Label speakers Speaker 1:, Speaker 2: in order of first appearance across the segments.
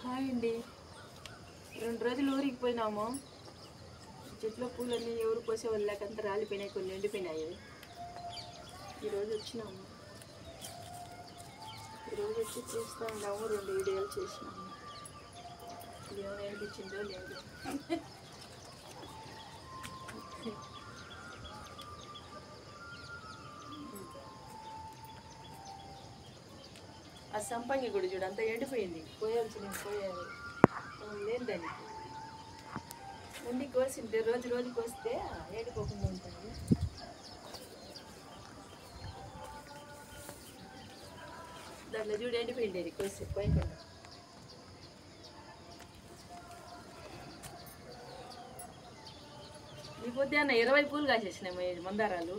Speaker 1: Hi అండి. 2 రోజులు ఊరికి పోయినాము. చెట్లో పూలన్నీ ఎవరు కోసే వాళ్ళకంతా రాలిపోయినాయి, కొన్ని ఎండిపోయినాయి. ఈరోజు వచ్చినాము. ఈరోజు వచ్చి చూస్తూ ఉన్నాము, 2 వీడియోలు చేసినాము. ఏమైనా అనిపించిందో లేదు. ఆ సంపంగి గుడి చూడు, అంతా ఎండిపోయింది. పోయాల్సింది పోయాలి లేదు దానికి. ఉండి కోసింటే రోజు కోస్తే ఎండిపోకుండా ఉంటుంది. దాంట్లో చూడు ఎండిపోయింది కోసి పోయకుండా. ఈ పొద్దున్న 20 పూలు కాసేసినాయి మందారాలు.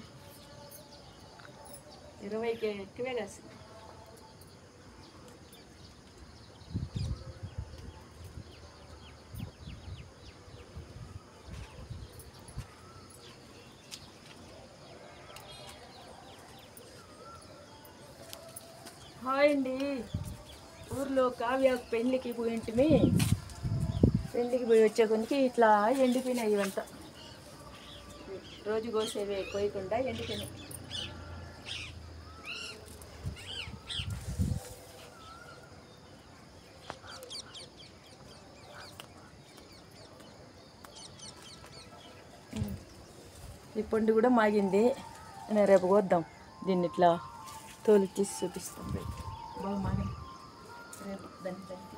Speaker 1: 20కి ఎక్కువే కాసినాయి. హాయ్ అండి. ఊర్లో కావ్య పెళ్ళికి పోయింటిమి. పెళ్ళికి పోయి వచ్చే కొనికి ఇట్లా ఎండిపోయినాయి. ఇవంతా రోజు కోసేవే కోయకుండా ఎండిపోయినాయి. ఈ పండు కూడా మాగింది. నేను రేపు కోద్దాం. దీన్ని ఇట్లా తోలు తీసి చూపిస్తాం. బాగా మాగింది. రేపు దాన్ని